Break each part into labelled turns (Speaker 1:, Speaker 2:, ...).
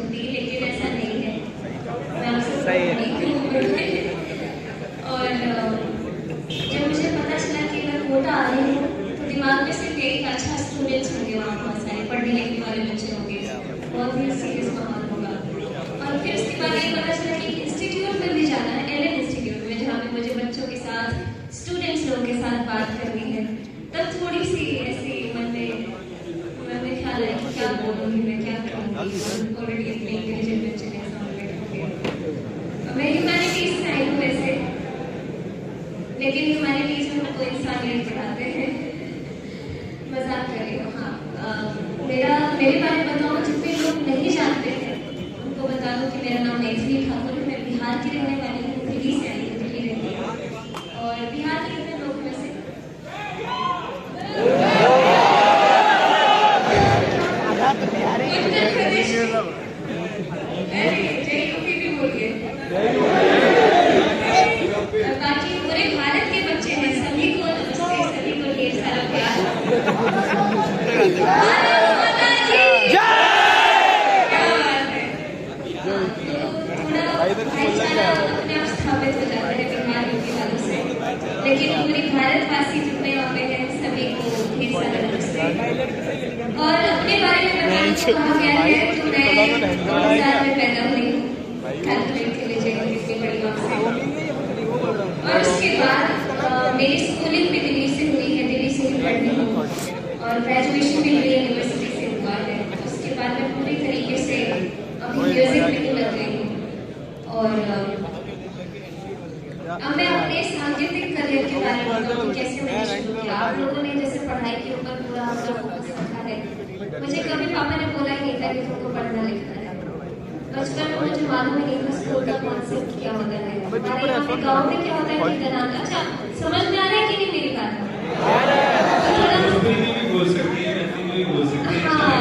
Speaker 1: होती, लेकिन ऐसा नहीं है। मैं आपसे
Speaker 2: सही है।
Speaker 1: और जब मुझे पता चला कि मैं कोटा आ रही हूँ तो दिमाग में सिर्फ यही था, अच्छा स्टूडेंट्स होंगे वहाँ, बहुत सारे पढ़ने लिखने वाले बच्चे होंगे, बहुत ही सीरियस माहौल होगा। और फिर उसके बाद ये पता चला कि इंस्टीट्यूट में भी जाना है, एल इंस्टीट्यूट में, जहाँ पे मुझे बच्चों के साथ, स्टूडेंट्स लोगों के साथ बात करनी है। तब थोड़ी सी ऐसी मन में ख्याल आया कि क्या बोलूँगी मैं, क्या करूँगी, ऑलरेडी इतने इंटेलिजेंट बच्चे मेरे सामने बैठे होंगे। मैं ह्यूमैनिटीज से आई हूँ वैसे, लेकिन ह्यूमैनिटीज में हमको इंसानियत पढ़ाते हैं। मजाक कर रही हूँ। हाँ, मेरे बारे में बताऊँ, जितने लोग नहीं जानते हैं उनको बता दूँ कि मेरा नाम मैथिली ठाकुर है। मैं बिहार की रहने वाली हूँ, दिल्ली से आई हूँ, दिल्ली रहती हूँ। और बिहार के कितने लोग में से उत्तर प्रदेश, यूपी भी बोलिए। बाकी पूरे भारत के बच्चे हैं, सभी को नमस्ते, सभी को ढेर सारा प्यार। क्या बात है। थोड़ा भाईचारा अपने आप स्थापित हो जाता है बिहार यूपी वालों से, लेकिन पूरी भारतवासी जितने यहाँ पे हैं सभी को ढेर सारा नमस्ते। और अपने बारे में बताने को कहा गया है तो मैं 2000 में पैदा हुई हूँ, कैलकुलेट के लिए इतनी बड़ी बात है। और उसके बाद मेरी स्कूलिंग भी दिल्ली से हुई है, दिल्ली से ही पढ़ी हूँ, और ग्रेजुएशन भी मेरी यूनिवर्सिटी से हुआ है। उसके बाद मैं पूरी तरीके से अभी म्यूजिक में लग गई हूँ। और अब मैं अपने सांगीतिक करियर के बारे में बताऊँ कि कैसे मैंने शुरू किया। आप लोगों ने जैसे पढ़ाई के ऊपर पूरा अपना फोकस रखा है, मुझे कभी पापा ने बोला ही नहीं था कि तुमको पढ़ना लिखना है। बचपन में मुझे मालूम ही नहीं था स्कूल का कॉन्सेप्ट क्या होता है, हमारे यहाँ पे गाँव में क्या होता है कि नाम। अच्छा, समझ में आ रहा है कि नहीं मेरी बात? हाँ,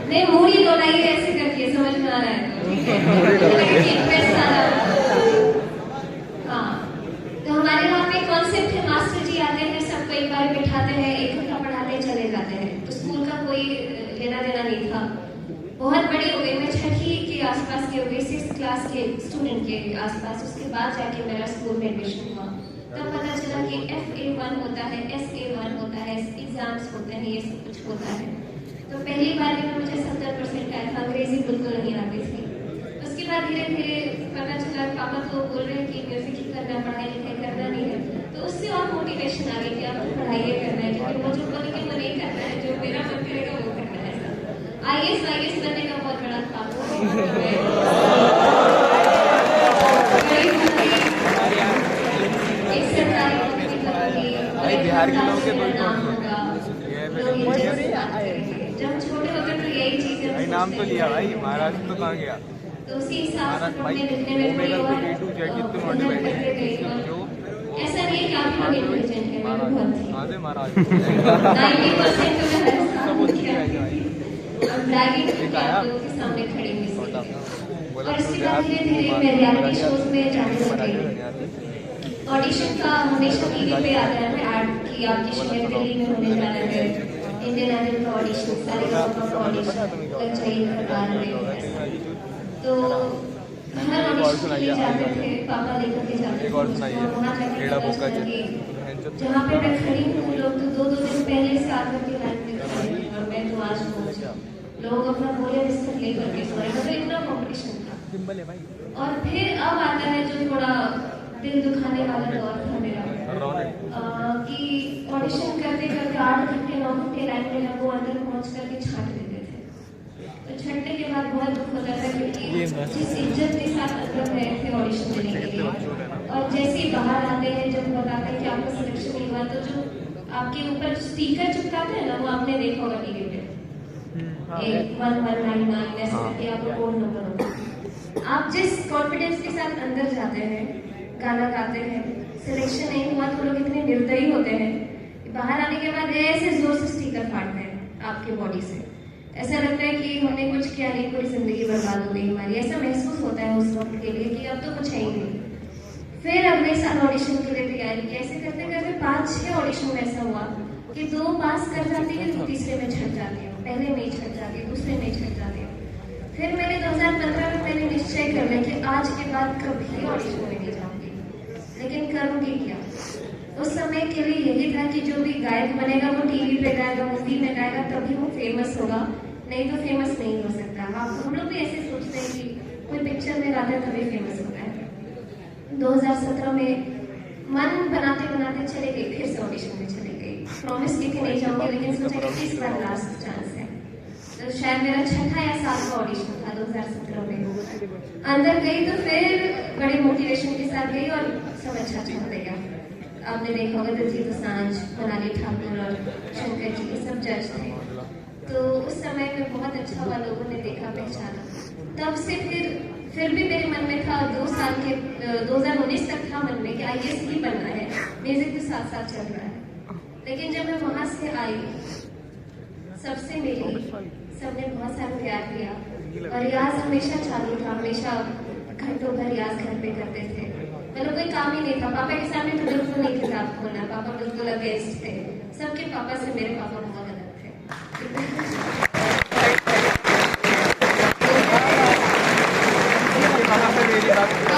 Speaker 1: नहीं मूड़ी डोलाई ऐसे करके समझ में आ रहा है। हाँ, तो हमारे यहाँ पे कॉन्सेप्ट है, मास्टर जी आते हैं, सबको एक बार बिठाते हैं, एक घंटा पढ़ाते चले जाते हैं। तो स्कूल का कोई लेना देना नहीं था। बहुत बड़ी हो गई, मैं छठी के आसपास की हो गई, 6th क्लास के स्टूडेंट के आसपास। उसके बाद जाके मेरा स्कूल में एडमिशन हुआ, तब पता चला कि FA1 होता है, SA1 होता है, एग्जाम्स होते हैं, ये सब कुछ होता है। तो पहली बार में मुझे 70% आया था, अंग्रेजी बिल्कुल नहीं आती थी। उसके बाद धीरे धीरे पता चला, पापा तो बोल रहे हैं कि म्यूजिक ही करना, पढ़ाई लिखाई करना नहीं है। तो उससे और मोटिवेशन आ गई कि आपको पढ़ाई करना है, क्योंकि मुझे बोले कि वो नहीं करना है, जो मेरा मन करेगा वो करना है। IAS बनने का बहुत बड़ा था। एक सरकारी नौकरी करूंगी,
Speaker 2: बिहार के लोग के
Speaker 1: नाम होगा। जब छोटे होते तो यही चीजें
Speaker 2: भाई नाम तो लिया भाई, महाराष्ट्र तो कहाँ गया?
Speaker 1: तो उसी हिसाब से
Speaker 2: भाई
Speaker 1: लिखने में कोई और ऐसा नहीं है कि आप लोग इंटेलिजेंट हैं, मैं बहुत थी। 90% तो मैं ब्लैगिंग के सामने खड़ी हुई थी। और इसके बाद धीरे धीरे मैं रियलिटी शोज में जाने लग गई। ऑडिशन का हमेशा टीवी पे आता है ना ऐड कि आपकी शहर दिल्ली में होने जा रहा है इंडियन आइडल का ऑडिशन, सारे का ऑडिशन लग जाइए सरकार में। तो हर ऑडिशन के लिए जाते थे, पापा लेकर के जाते थे। वहाँ जाके पता चला कि जहाँ पे मैं खड़ी हूँ लोग तो 2-2 दिन पहले से आकर के लाइन में खड़े हैं, और मैं तो आज पहुँच। लोग अपना बोले बिस्तर लेकर के सोए, मतलब इतना कॉम्पिटिशन था। और फिर अब आता है जो थोड़ा दिल दुखाने वाला दौर था मेरा, कि ऑडिशन करते करते 8 घंटे 9 घंटे लाइन में लगो, अंदर पहुँच करके छाट देते थे। तो छटने के बाद बहुत दुख होता था, क्योंकि जिस इज्जत के साथ अंदर गए थे ऑडिशन देने के लिए, और जैसे ही बाहर आते हैं जब बताते हैं कि आपका सिलेक्शन नहीं हुआ, तो जो आपके ऊपर जो स्टिकर चिपकाते हैं ना, वो आपने देखा होगा टीवी पे, 1199 ऐसे करके आपका कोड नंबर होगा। आप जिस कॉन्फिडेंस के साथ अंदर जाते हैं, गाना गाते हैं, सिलेक्शन नहीं हुआ तो लोग इतने निर्दयी होते हैं, बाहर आने के बाद ऐसे जोर से स्टिकर फाड़ते हैं आपके बॉडी से। ऐसा लगता है कि हमने कुछ किया नहीं, पूरी जिंदगी बर्बाद हो गई हमारी, ऐसा महसूस होता है उस वक्त के लिए कि अब तो कुछ है ही नहीं। फिर अगले साल ऑडिशन के लिए तैयारी की, ऐसे करते करते 5-6 ऑडिशन में ऐसा हुआ कि 2 पास कर जाती है तो तीसरे में छट जाती हूँ, पहले में ही छट जाती है, दूसरे में ही छट जाती हूँ। फिर मैंने 2015 आज के बाद कभी ऑडिशन में नहीं जाऊंगी, लेकिन करूंगी क्या? उस समय के लिए यही था कि जो भी गायक बनेगा वो टीवी पे गाएगा, मूवी में गाएगा, तभी वो फेमस होगा, नहीं तो फेमस नहीं हो सकता। हम लोग भी ऐसे सोचते हैं कि कोई पिक्चर में गाता है तभी फेमस होता है। 2017 में मन बनाते बनाते चले गई, फिर से ऑडिशन में चली गई। प्रॉमिस की थी नहीं जाऊंगी, लेकिन सोचा कि इस बार लास्ट चांस है। तो शायद मेरा छठा या सातवां ऑडिशन था 2017 में। अंदर गई तो फिर बड़ी मोटिवेशन के साथ गई और सब अच्छा चल गया। आपने देखा होगा दिलजीत दोसांझ, मोनाली ठाकुर और शंकर जी ये सब जज थे। तो उस समय में बहुत अच्छा हुआ, लोगों ने देखा, पहचाना। तब से फिर भी मेरे मन में था, 2 साल के 2019 तक था मन में कि IAS ही बनना है, म्यूजिक के साथ साथ चल रहा है। लेकिन जब मैं वहां से आई, सबसे मिली, सबने बहुत सारा प्यार दिया और रियाज हमेशा चालू था, हमेशा घंटों भर रियाज घर पे करते थे। मतलब कोई काम ही नहीं था। पापा के सामने तो बिल्कुल नहीं किताब खोलना, पापा बिल्कुल अगेंस्ट थे। सबके पापा से मेरे पापा बहुत अलग थे।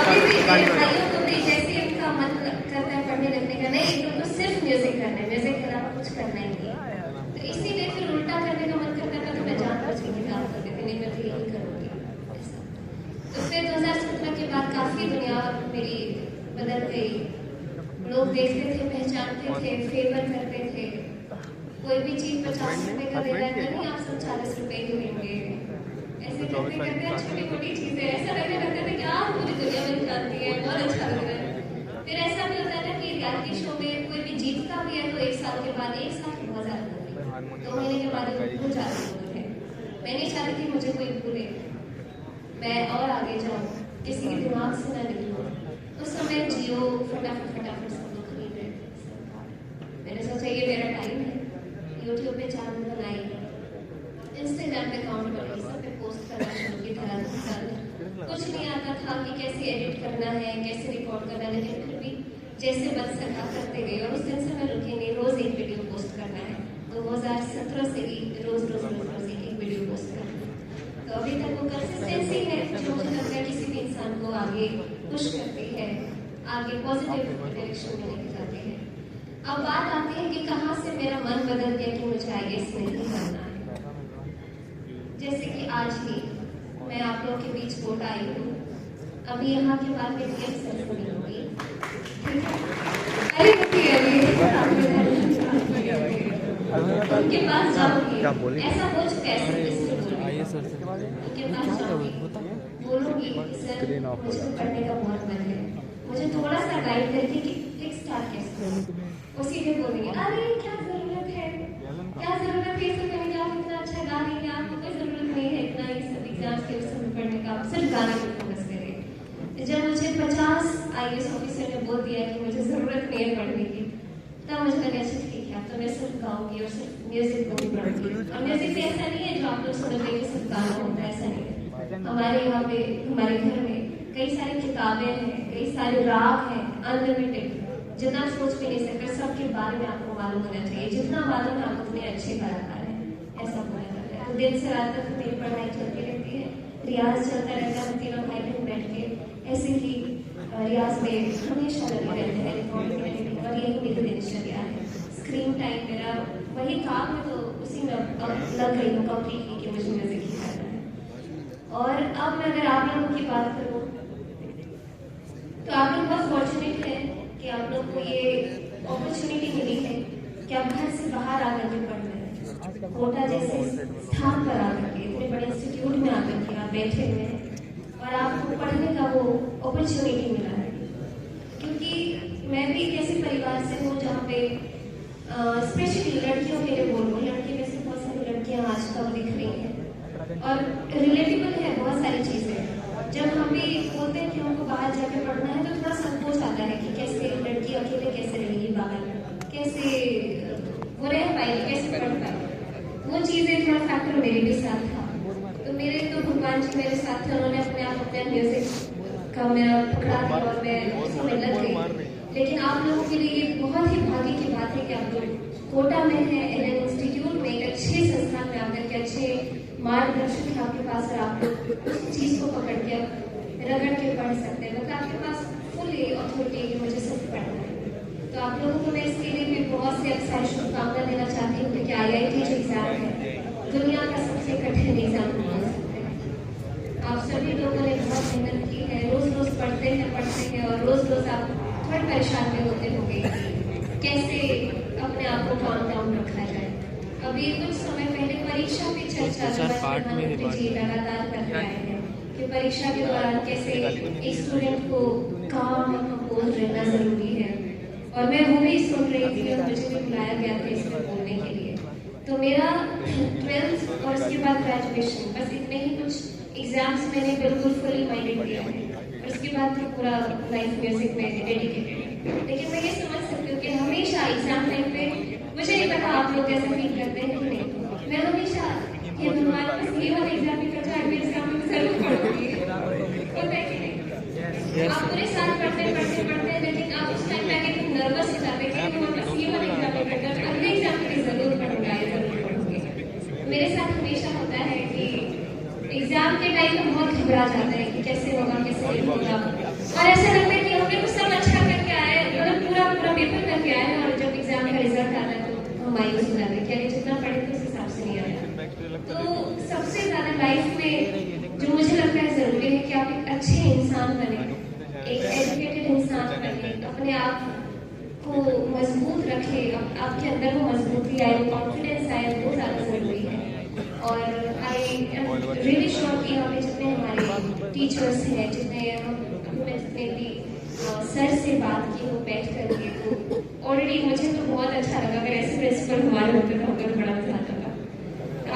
Speaker 1: अभी भी भाइयों को भी जैसे इनका मन करता है पढ़ने लिखने का, नहीं इनको तो सिर्फ म्यूजिक करना है, म्यूजिक के अलावा कुछ करना ही नहीं। तो इसीलिए फिर उल्टा करने का मन करता था, तो मैं जान बूझ के काम करती थी, नहीं मैं तो यही करूँगी। तो फिर 2017 के बाद काफी दुनिया मेरी बदल गई। लोग देखते थे, पहचानते थे, फेवर करते थे। कोई भी चीज 50 रुपए का दे रहा है, नहीं आप सब 40 रुपए ही देंगे। ऐसे करते करते छोटी मोटी चीजें ऐसा लगने लगता था कि आप पूरी दुनिया में जानती है, बहुत अच्छा लग रहा है। फिर ऐसा भी होता था कि रियलिटी शो में कोई भी जीतता भी है तो 1 साल के बाद, 1 साल के बहुत ज्यादा, 2 महीने के बाद भूल जाते थे। मैं नहीं चाहती थी मुझे कोई भूले, मैं और आगे जाऊँ, किसी के दिमाग से ना निकलूँ। उस समय जियो फटाफट सब लोग खरीद रहे थे। मैंने सोचा ये मेरा टाइम है। यूट्यूब पे चैनल बनाई, इंस्टाग्राम पे अकाउंट बनाई, सब पे पोस्ट करना शुरू की। कुछ नहीं आता था कि कैसे एडिट करना है, कैसे रिकॉर्ड करना है, लेकिन फिर भी जैसे बच सका करते गए। और उस दिन से मैं रुकी नहीं, रोज एक वीडियो पोस्ट करना है। 2017 से ही रोज एक वीडियो पोस्ट करना है। तो अभी तक वो कंसिस्टेंसी है जो मुझे लगता है किसी भी इंसान को आगे पुश करती है, आगे पॉजिटिव डायरेक्शन में लेके जाती है। अब बात आती है कि कहाँ से मेरा मन बदल गया कि मुझे IAS नहीं करना है। जैसे कि आज ही मैं आप लोगों के बीच कोटा आई हूँ। अभी यहाँ के बाद में DM सेरेमनी होगी, उनके पास जाऊंगी। ऐसा हो चुका है, उनके पास जाऊंगी, बोलूंगी सर मुझे पढ़ने का बहुत मन है, मुझे थोड़ा सा गाइड करके कि एक स्टार्ट कैसे। वो सीधे बोलेंगे अरे क्या जरूरत है, क्या जरूरत है इसे करने की, आप इतना अच्छा गा रही हैं, आपको कोई जरूरत नहीं है इतना ये सब एग्जाम्स के उसमें पढ़ने का, आप सिर्फ गाने पर फोकस करिए। जब मुझे 50 IAS ऑफिसर ने बोल दिया कि मुझे जरूरत नहीं है पढ़ने की, तब मुझे लगा अच्छा ठीक है, तो मैं सिर्फ गाऊंगी और सिर्फ म्यूजिक को भी पढ़ूंगी। और म्यूजिक भी ऐसा नहीं है जो आप लोग सुनोगे कि सिर्फ गाना होता है, ऐसा नहीं है। हमारे यहाँ पे हमारे घर में कई सारी किताबें हैं, कई सारे राग हैं, अनलिमिटेड, जितना सोच भी नहीं सकते, सबके बारे में आपको मालूम होना चाहिए। जितना मालूम है आप उतने अच्छे कलाकार हैं, ऐसा होना लगता है। तो दिन से रात तक मेरी पढ़ाई चलती रहती है, रियाज चलता रहता है, तीनों भाई बहन बैठ के ऐसे ही रियाज में हमेशा लगे रहते हैं, रिकॉर्डिंग एडिटिंग, और यही मेरी दिनचर्या है। स्क्रीन टाइम मेरा वही काम है, तो उसी में लग गई हूँ कंप्लीटली कि मुझे म्यूजिक ही करना है। और अब मैं अगर आप लोगों की बात करूँ तो आप लोग बहुत फॉर्चुनेट हैं कि आप लोग को ये अपॉर्चुनिटी मिली है कि आप घर से बाहर आकर के पढ़ रहे हैं। कोटा जैसे स्थान पर आकर के, इतने बड़े इंस्टीट्यूट में आकर के आप बैठे हुए हैं और आपको पढ़ने का वो अपॉर्चुनिटी मिला है। क्योंकि मैं भी एक ऐसे परिवार से हूँ जहाँ पे स्पेशली लड़कियों के लिए बोलूँ, लड़की में से बहुत सारी लड़कियाँ आजकल दिख रही हैं और रिलेटेबल है बहुत सारी चीज़ें। जब हम भी बोलते हैं कि हमको बाहर जाके पढ़ना है तो थोड़ा संकोच आता है कि कैसे लड़की अकेले कैसे रहेगी बाहर, कैसे वो रह पाएगी, कैसे पढ़ पाएगी। वो चीज़ें थोड़ा फैक्टर मेरे भी साथ था। तो मेरे तो भगवान जी मेरे साथ थे, उन्होंने अपने आप अपने म्यूजिक का मेरा पकड़ा दिया और मैं उसमें लग गई। लेकिन आप लोगों के लिए ये बहुत ही भाग्य की बात है कि आप लोग कोटा में हैं, एलन इंस्टीट्यूट में, एक अच्छे संस्थान में आकर के अच्छे मार्गदर्शक है आपके पास और आप लोग उस चीज़ को पकड़ के रगड़ के पढ़ सकते हैं, मतलब आपके पास फुल अथॉरिटी है कि मुझे सिर्फ पढ़ना है। तो आप लोगों को मैं इसके लिए भी बहुत सी अक्सर शुभकामना देना चाहती हूँ कि IIT जो एग्ज़ाम है दुनिया का सबसे कठिन एग्ज़ाम बोल सकते हैं। आप सभी लोगों ने बहुत मेहनत की है, रोज़ रोज़ पढ़ते हैं और रोज़ रोज़ आप थोड़े परेशान में होते होंगे कैसे अपने आप को काम डाउन रखा जाए। अभी कुछ समय पहले परीक्षा पे चर्चा जी लगातार कर रहे हैं कि परीक्षा के दौरान कैसे एक स्टूडेंट को काम और कंपोज रहना जरूरी है, और मैं वो भी सुन रही थी और मुझे भी बुलाया गया था इसमें बोलने के लिए। तो मेरा 12th और उसके बाद ग्रेजुएशन, बस इतने ही कुछ एग्जाम्स मैंने बिल्कुल फुली माइंडेड किया है, और उसके बाद तो पूरा लाइफ म्यूजिक में डेडिकेटेड है। लेकिन मैं ये समझ सकती हूँ कि हमेशा एग्जाम टाइम पे, मुझे नहीं पता आप लोग कैसे फील करते हैं कि नहीं, मैं हमेशा ये भगवान बस ये वाला एग्जाम भी कर जाए, अगले एग्जाम में जरूर पढ़ूंगी, होता है कि नहीं? आप पूरे साल पढ़ते हैं, लेकिन आप उस टाइम पे आके तुम नर्वस हो जाते हैं कि मैं बस ये वाला एग्जाम में कर जाए, अगले एग्जाम में जरूर पढ़ूंगा, जरूर पढ़ूंगी। मेरे साथ हमेशा होता है कि एग्जाम के टाइम में बहुत घबरा जाता है कि कैसे होगा, कैसे नहीं होगा, और ऐसा लगता है कि हमने कुछ सब अच्छा करके आए, मतलब पूरा पेपर करके आए, और जब एग्जाम का रिजल्ट आता है तो हम मायूस हो जाते हैं कि अरे जितना पढ़े थे उस हिसाब से नहीं आया। तो सबसे ज्यादा लाइफ में जो मुझे लगता है जरूरी है कि आप एक अच्छे इंसान बने, एक एजुकेटेड इंसान बने, अपने आप को मजबूत रखे, आपके अंदर वो मजबूती आए, कॉन्फिडेंस आए, वो ज्यादा जरूरी है। और आई एम रियली श्योर कि हमें जितने हमारे टीचर्स हैं, जितने भी सर से बात की हो बैठ करके, तो ऑलरेडी मुझे तो बहुत अच्छा लगा। अगर ऐसे प्रिंसिपल हमारे होते तो हमको बड़ा मजा आता था।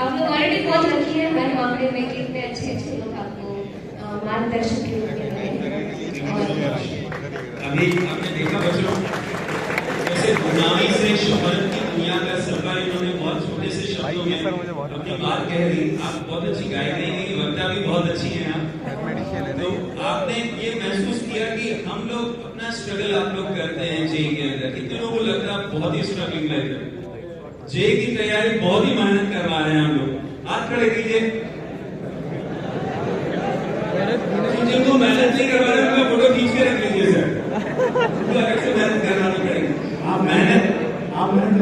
Speaker 1: आप लोग ऑलरेडी बहुत लकी है हर मामले में कि इतने अच्छे लोग आपको मार्गदर्शन के रूप में
Speaker 3: अभी आपने देखा बच्चों, जैसे गुलामी से शोहरत की दुनिया का सफर इन्होंने बहुत छोटे से शब्दों में अपनी बात कह दी। आप बहुत अच्छी गायक नहीं, वक्ता भी बहुत अच्छी हैं आप। तो आपने ये महसूस किया कि हम लोग अपना स्ट्रगल आप लोग करते हैं जेई के अंदर, कितने लोगों को लगता है बहुत ही स्ट्रगलिंग लाइफ है, जेई की तैयारी बहुत ही मेहनत करवा रहे हैं हम लोग। हाथ खड़े कीजिए। जिनको मेहनत नहीं करवा रहे उनका फोटो खींच के रख लीजिए सर, उनको अलग से मेहनत करना नहीं पड़ेगी। आप मेहनत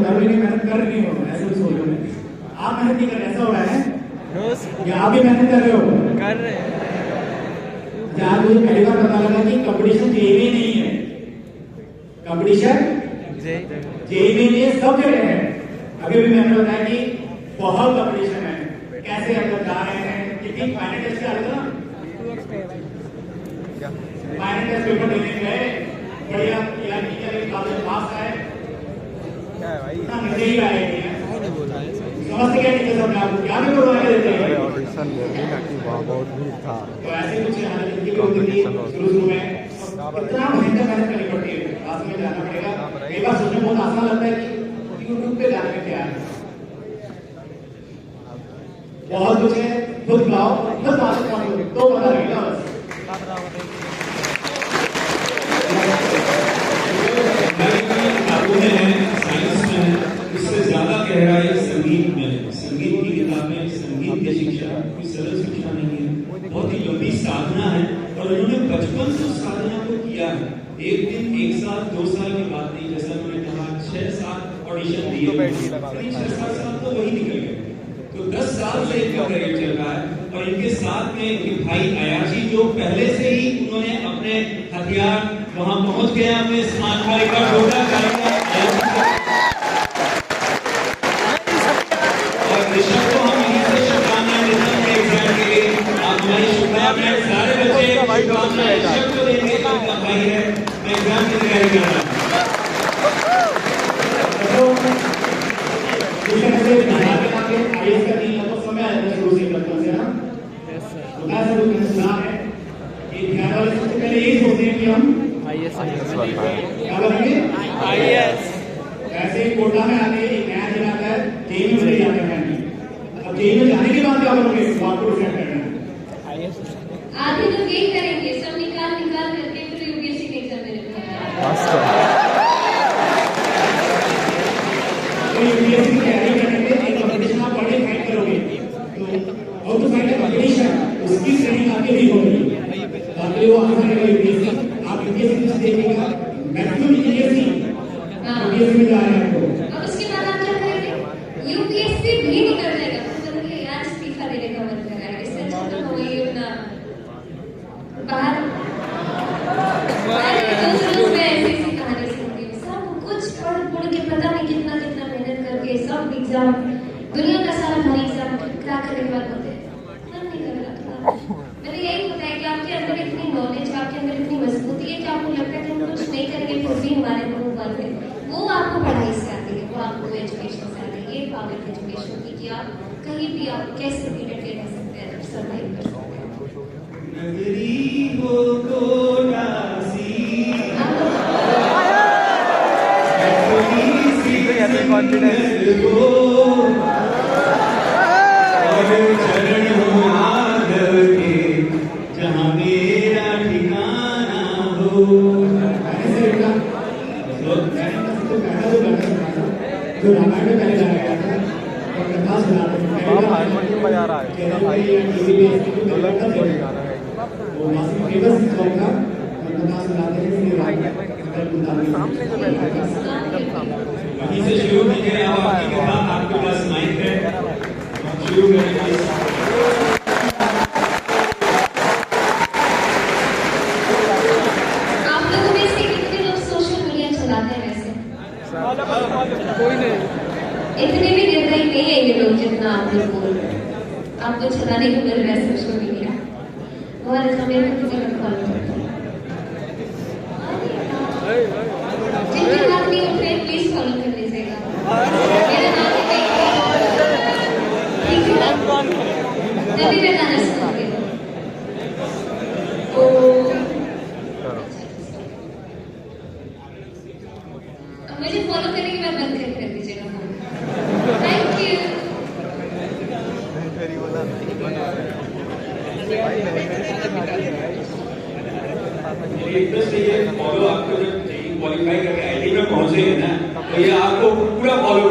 Speaker 3: करोगे नहीं, मेहनत कर रही हो, ऐसे भी सोच रहे आप मेहनत नहीं कर रहे, ऐसा हो रहा है या आप भी मेहनत कर रहे हो? कर रहे हैं। यार मुझे पहली बार पता लगा कि कंपटीशन जेईई नहीं है, कंपटीशन जेईई नहीं है, सब जगह है। अभी भी मैंने बताया कि बहुत कंपटीशन है, कैसे हम लोग जा रहे हैं, कितनी फाइनल टेस्ट आ रहा फाइनल टेस्ट पेपर देने गए, बढ़िया पास आए, नहीं आए, समझते क्या टीचर साहब ने आपको क्या भी करवा के देते हैं।
Speaker 2: ऑडिशन कि वहाँ बहुत भीड़ था,
Speaker 3: तो ऐसे कुछ शुरू में इतना भयंकर मेहनत करनी पड़ती है, क्लास में जाना पड़ेगा। कई बार सोचने बहुत आसान लगता है कि यूट्यूब पे जाने में क्या है, बहुत कुछ है, खुद गाओ, खुद बात करो तो पता लगेगा। साइंस में इससे ज्यादा गहराई संगीत में, संगीत की किताबें, संगीत की शिक्षा कोई सरल शिक्षा नहीं है, बहुत ही लंबी साधना है, और उन्होंने बचपन से उस साधना को किया है। एक दिन, एक साल, 2 साल की बात नहीं, जैसा उन्होंने कहा 6-7 ऑडिशन दिए, 6-7 साल तो वही निकल गए। तो 10 साल से इनका करियर चल रहा है, और इनके साथ में इनके भाई अयाजी जो पहले से ही उन्होंने अपने हथियार वहां पहुंच गए, अपने स्मार्ट भाई का छोटा और ऋषभ को हम यहीं से शुभकामनाएं देते हैं अपने एग्जाम के लिए। आप हमारी शुभकामनाएं सारे बच्चे शुभकामनाएं ऋषभ को देंगे, उनका भाई है, मैं एग्जाम की तैयारी कर रहा हूँ। ऐसे ही कोटा में आके एक नया जिला है, जेईई में जाते हैं। अब जेईई में जाने के बाद क्या करोगे? आपको डिसाइड करना है।
Speaker 1: आधे लोग यही करेंगे, सब निकाल करके फिर यूपीएससी के एग्जाम देने
Speaker 3: तो यूपीएससी की तैयारी करेंगे, एक कंपटीशन आप पढ़े फाइट करोगे, तो how to fight a competition, उसकी ट्रेनिंग आगे भी होगी।
Speaker 4: बाकी वो आसान है यूपीएससी आप यूपीएससी कुछ देखिएगा मैक्सिमम यूपीएससी यूपीएससी में जा रहे हैं आपको
Speaker 1: और उसके बाद आप क्या करेंगे यूपीएससी भी निकल जाएगा तो मतलब यार इस्तीफा देने का मन कर रहा है इससे अच्छा तो हो गई अपना बाहर दूसरों में ऐसी कहानी सुनती हूँ सब कुछ पढ़ पढ़ के पता नहीं कितना कितना मेहनत करके सब एग्जाम दुनिया का सारा भारी एग्जाम क्या करने के बाद होते हैं मन नहीं कर रहा था मैंने यही बताया कि आपके अंदर इतनी नॉलेज है आपके अंदर इतनी मजबूती है कि आपको लगता है कि हम कुछ नहीं करेंगे फिर भी हमारे मुंह पर है वो आपको पढ़ाई से आती है वो आपको एजुकेशन से आती है ये पावर एजुकेशन की कि आप कहीं भी आप कैसे भी डटे रह सकते हैं सर्वाइव कर सकते हैं
Speaker 3: नगरी हो कोटासी
Speaker 2: कॉन्फिडेंस
Speaker 3: चरण माधव के जहाँ मेरा ठिकाना हो
Speaker 4: जो रामायण में पहले गाया गया था और कथा सुनाते
Speaker 2: आप हारमोनियम बजा रहा है ढोलक का कोई गाना है
Speaker 4: वो मासिक फेमस सॉन्ग था और कथा सुनाते हैं
Speaker 2: सामने जो बैठा है एकदम सामने
Speaker 3: वहीं से शुरू कीजिए अब आपकी कथा आपके पास माइक है शुरू करेंगे
Speaker 1: आप लोगों में से कितने लोग सोशल मीडिया चलाते हैं वैसे
Speaker 2: कोई नहीं
Speaker 1: इतने भी निर्दयी नहीं है ये लोग जितना आप लोग बोल रहे हैं आपको चलाने को मिल रहा है सोशल मीडिया और हमें कितने लोग फॉलो करते हैं जिनके हाथ नहीं उठ रहे प्लीज फॉलो कर लीजिएगा मेरा नाम है ठीक है तभी मैं गाना सुनूंगी ओ मुझे फॉलो करने के बाद बंद कर दीजिएगा थैंक यू
Speaker 3: रिक्वेस्ट ये फॉलो आपको जब क्वालिफाई करके आईटी में पहुंचे ना तो ये आपको पूरा फॉलो